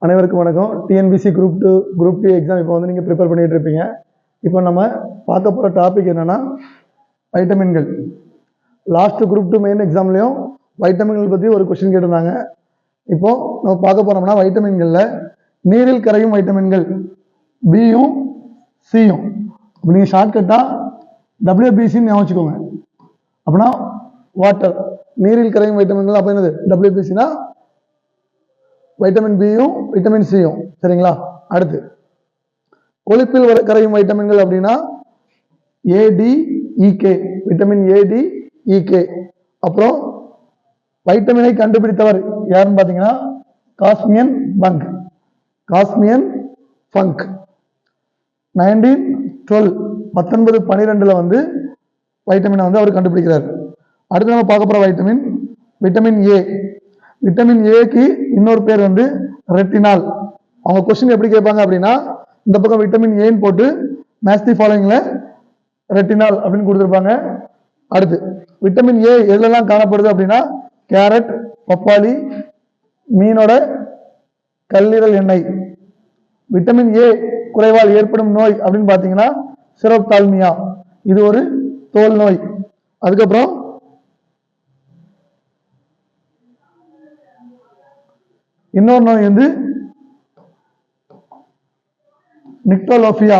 அனைவருக்கும் வணக்கம். TNPSC group 2 exam இப்போ வந்து நீங்கள் ப்ரிப்பேர் பண்ணிட்டு இருப்பீங்க. இப்போ நம்ம பார்க்க போகிற டாபிக் என்னென்னா வைட்டமின்கள். லாஸ்ட் குரூப் 2 மெயின் எக்ஸாம்லேயும் வைட்டமின்கள் பற்றி ஒரு கொஸ்டின் கேட்டிருந்தாங்க. இப்போ நம்ம பார்க்க போனோம்னா வைட்டமின்களில் நீரில் கரையும் வைட்டமின்கள் பியும் சியும். இப்போ நீங்கள் ஷார்ட்கட்டாக WBCன்னு ஞாபகம். அப்படின்னா வாட்டர், நீரில் கரையும் வைட்டமின்கள். அப்போ என்னது WBCனா வைட்டமின் பியும் வைட்டமின் சியும். சரிங்களா? அடுத்து கொழுப்பில் கரையும் வைட்டமின்கள் அப்படின்னா ADEK, விட்டமின் ADEK. அப்புறம் வைட்டமினை கண்டுபிடித்தவர் யாருன்னு பார்த்தீங்கன்னா காஸ்மியன் பங்க். 1912 வந்து வைட்டமினை வந்து அவர் கண்டுபிடிக்கிறார். அடுத்து நம்ம பார்க்க போற விட்டமின் ஏ. விட்டமின் ஏக்கு இன்னொரு பேர் வந்து ரெட்டினால். அவங்க கொஸ்டின் எப்படி கேட்பாங்க அப்படின்னா, இந்த பக்கம் விட்டமின் ஏன்னு போட்டு மேட்ச் தி ஃபாலோயிங்ல ரெட்டினால் அப்படின்னு கொடுத்துருப்பாங்க. அடுத்து விட்டமின் ஏ எதுலெல்லாம் காணப்படுது அப்படின்னா கேரட், பப்பாளி, மீனோட கல்லீரல் எண்ணெய். விட்டமின் ஏ குறைவால் ஏற்படும் நோய் அப்படின்னு பார்த்தீங்கன்னா சிரோப்தால்மியா, இது ஒரு தோல் நோய். அதுக்கப்புறம் இன்னொரு நோய் வந்து நிக்டோலோபியா,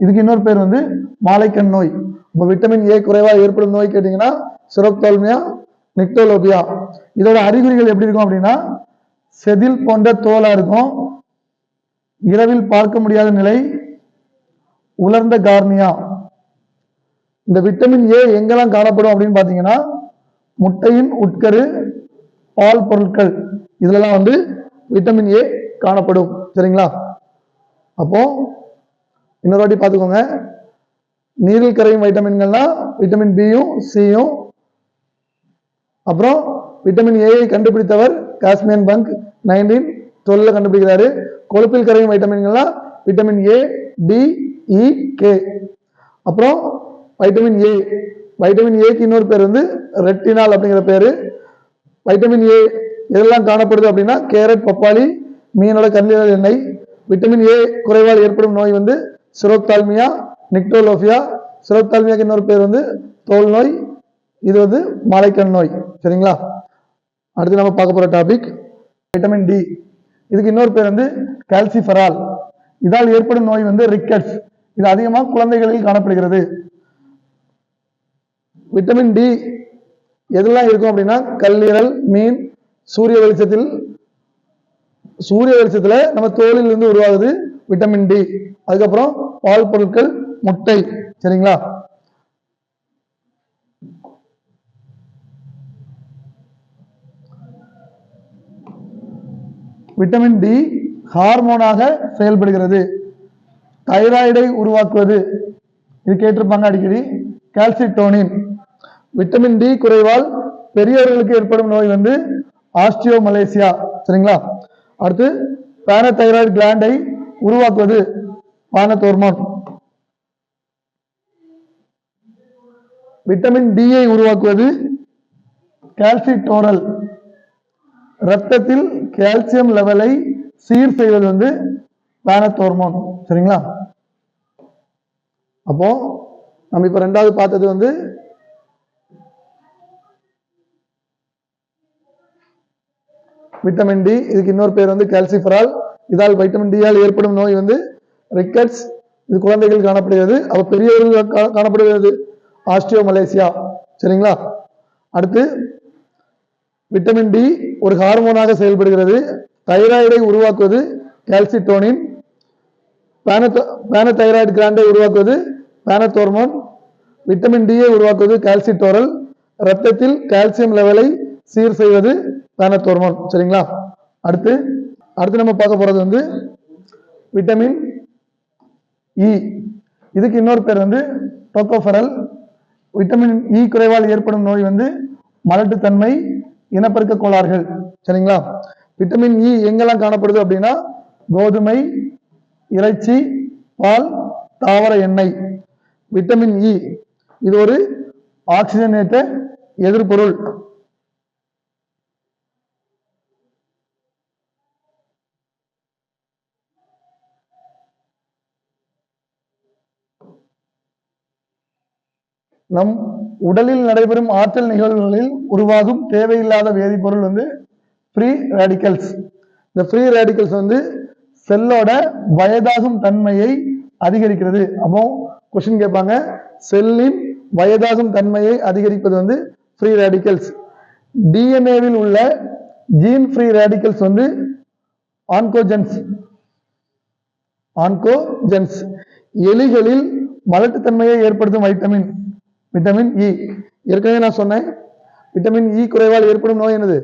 இதுக்கு இன்னொரு பேர் வந்து மாலைக்கண் நோய். இப்போ விட்டமின் ஏ குறைவாக ஏற்படும் நோய் கேட்டீங்கன்னா சிரோப்தால்மியா, நிக்டோலோபியா. இதோட அறிகுறிகள் எப்படி இருக்கும் அப்படின்னா செதில் போன்ற தோலா இருக்கும், இரவில் பார்க்க முடியாத நிலை, உலர்ந்த கார்னியா. இந்த விட்டமின் ஏ எங்கெல்லாம் காணப்படும் அப்படின்னு பாத்தீங்கன்னா முட்டையின் உட்கரு, பால் பொருட்கள், இதுலலாம் வந்து விட்டமின் ஏ காணப்படும். சரிங்களா? அப்போ இன்னொரு வாட்டி பார்த்துக்கோங்க. நீரில் கரையும் வைட்டமின்கள்னா விட்டமின் பியும் சியும். அப்புறம் விட்டமின் ஏயை கண்டுபிடித்தவர் காஸ்மியன் பங்க் 1912 கண்டுபிடிக்கிறாரு. கொழுப்பில் கரையும் வைட்டமின்கள்னா vitamin A, D, E, K. அப்புறம் வைட்டமின் ஏக்கு இன்னொரு பேர் வந்து ரெட்டினால் அப்படிங்கிற பேரு. வைட்டமின் ஏ எதெல்லாம் காணப்படுது அப்படின்னா கேரட், பப்பாளி, மீனோட கல்லீரல் எண்ணெய். விட்டமின் ஏ குறைவால் ஏற்படும் நோய் வந்து சிரோப்தால்மியா, நிக்டோலோபியா. சிரோப்தால்மியாக்கு இன்னொரு பேர் வந்து தோல் நோய், இது வந்து மாலைக்கண் நோய். சரிங்களா? அடுத்து நம்ம பார்க்க போற டாபிக் வைட்டமின் டி. இதுக்கு இன்னொரு பேர் வந்து கால்சிஃபெரால். இதால் ஏற்படும் நோய் வந்து ரிக்கெட்ஸ். இது அதிகமாக குழந்தைகளில் காணப்படுகிறது. விட்டமின் டி எதெல்லாம் இருக்கும் அப்படின்னா கல்லீரல், மீன், சூரிய வெளிச்சத்துல நம்ம தோலில் இருந்து உருவாகுது விட்டமின் டி. அதுக்கப்புறம் பால் பொருட்கள், முட்டை. சரிங்களா? விட்டமின் டி ஹார்மோனாக செயல்படுகிறது. தைராய்டை உருவாக்குவது, இது கேட்டிருப்பாங்க அடிக்கடி, கால்சிட்டோனின். விட்டமின் டி குறைவால் பெரியவர்களுக்கு ஏற்படும் நோய் வந்து ஆஸ்டியோமலேசியா. சரிங்களா? அடுத்து பாராதைராய்டு கிளாண்டை உருவாக்குவது பானத்தோர்மோன். விட்டமின் டியை உருவாக்குவது கால்சிட்டோரல். ரத்தத்தில் கால்சியம் லெவலை சீர் செய்வது வந்து பானத்தோர்மோன். சரிங்களா? அப்போ நம்ம இப்ப ரெண்டாவது பார்த்தது வந்து விட்டமின் டி. இதுக்கு இன்னொரு பேர் வந்து கால்சிஃபெரால். இதால் வைட்டமின் டியால் ஏற்படும் நோய் வந்து ரிக்கெட்ஸ். இது குழந்தைகள் காணப்படுகிறது. அப்ப பெரியவர்கள் காணப்படுகிறது ஆஸ்டியோமலேசியா. சரிங்களா? அடுத்து விட்டமின் டி ஒரு ஹார்மோனாக செயல்படுகிறது. தைராய்டை உருவாக்குவது கால்சிட்டோனின். பானதைராய்டு கிளாண்டை உருவாக்குவது பானத்தோர்மோன். விட்டமின் டியை உருவாக்குவது கால்சிட்டோரல். ரத்தத்தில் கால்சியம் லெவலை சீர் செய்வது பானத்தோர்மோன். சரிங்களா? அடுத்து நம்ம பார்க்க போறது வந்து விட்டமின் இ. இதுக்கு இன்னொரு பேர் வந்து டோகோஃபெரல். விட்டமின் இ குறைவால் ஏற்படும் நோய் வந்து மலட்டுத்தன்மை, இனப்பெருக்க கோளாறுகள். சரிங்களா? விட்டமின் இ எங்கெல்லாம் காணப்படுது அப்படின்னா கோதுமை, இறைச்சி, பால், தாவர எண்ணெய். விட்டமின் இ இது ஒரு ஆக்சிஜனேற்ற எதிர்பொருள். நம் உடலில் நடைபெறும் ஆற்றல் நிகழ்வுகளில் உருவாகும் தேவையில்லாத வேதிப்பொருள் வந்து ஃப்ரீ ரேடிக்கல்ஸ். இந்த ஃப்ரீ ரேடிக்கல்ஸ் வந்து செல்லோட வயதாகும் தன்மையை அதிகரிக்கிறது. அப்போ கொஸ்டின் கேட்பாங்க, செல்லின் வயதாகும் தன்மையை அதிகரிப்பது வந்து ஃப்ரீ ரேடிக்கல்ஸ். டிஎன்ஏவில் உள்ள ஜீன் ஃப்ரீ ரேடிக்கல்ஸ் வந்து ஆன்கோஜென்ஸ். ஆன்கோஜென்ஸ். எலிகளில் மலட்டுத்தன்மையை ஏற்படுத்தும் வைட்டமின் விட்டமின் இ. ஏற்கனவே நான் சொன்னேன், விட்டமின் இ குறைவால் ஏற்படும் நோய் என்னது?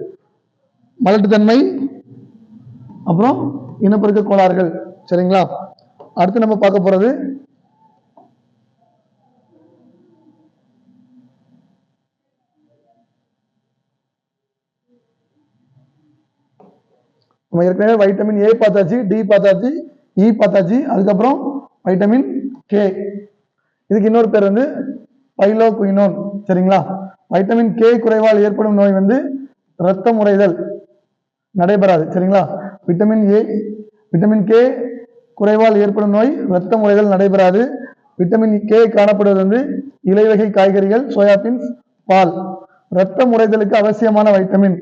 மலட்டுத்தன்மை, அப்புறம் இனப்பெருக்க கோளாறுகள். சரிங்களா? அடுத்து நம்ம பார்க்க போறது நம்ம ஏற்கனவே வைட்டமின் ஏ பார்த்தாச்சு, டி பார்த்தாச்சு, இ பார்த்தாச்சு. அதுக்கப்புறம் வைட்டமின் கே. இதுக்கு இன்னொரு பேர் வந்து பைலோகுயினோன். சரிங்களா? வைட்டமின் கே குறைவால் ஏற்படும் நோய் வந்து இரத்தம் உறைதல் நடைபெறாது. சரிங்களா? விட்டமின் கே குறைவால் ஏற்படும் நோய் இரத்தம் உறைதல் நடைபெறாது. விட்டமின் கே காணப்படுவது வந்து இலைவகை காய்கறிகள், சோயாபீன்ஸ், பால். இரத்தம் உறைதலுக்கு அவசியமான வைட்டமின்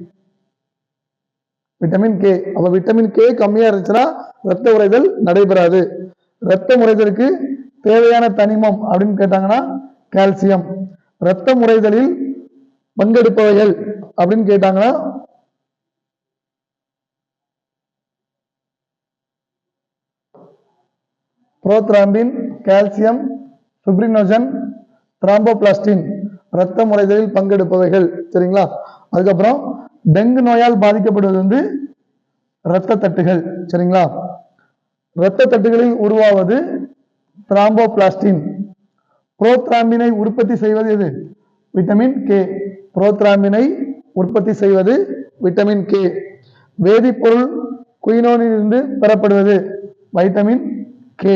விட்டமின் கே. அப்ப விட்டமின் கே கம்மியா இருந்துச்சுன்னா ரத்த உறைதல் நடைபெறாது. ரத்த உறைதலுக்கு தேவையான தனிமம் அப்படின்னு கேட்டாங்கன்னா கால்சியம். ரத்த உறைதலில் பங்கெடுப்பவைகள் அப்படின்னு கேட்டாங்கன்னா புரோத்ராம்பின், கால்சியம், பிப்ரினோஜன், த்ராம்போபிளாஸ்டின் ரத்த உறைதலில் பங்கெடுப்பவைகள். சரிங்களா? அதுக்கப்புறம் டெங்கு நோயால் பாதிக்கப்படுவது வந்து இரத்த தட்டுகள். சரிங்களா? இரத்த தட்டுகளில் உருவாவது த்ராம்போபிளாஸ்டின். புரோத்ராம்பினை உற்பத்தி செய்வது எது? Vitamin K. புரோத்ராம்பினை உற்பத்தி செய்வது விட்டமின் கே. வேதிப்பொருள் குயினோனிலிருந்து பெறப்படுவது வைட்டமின் கே.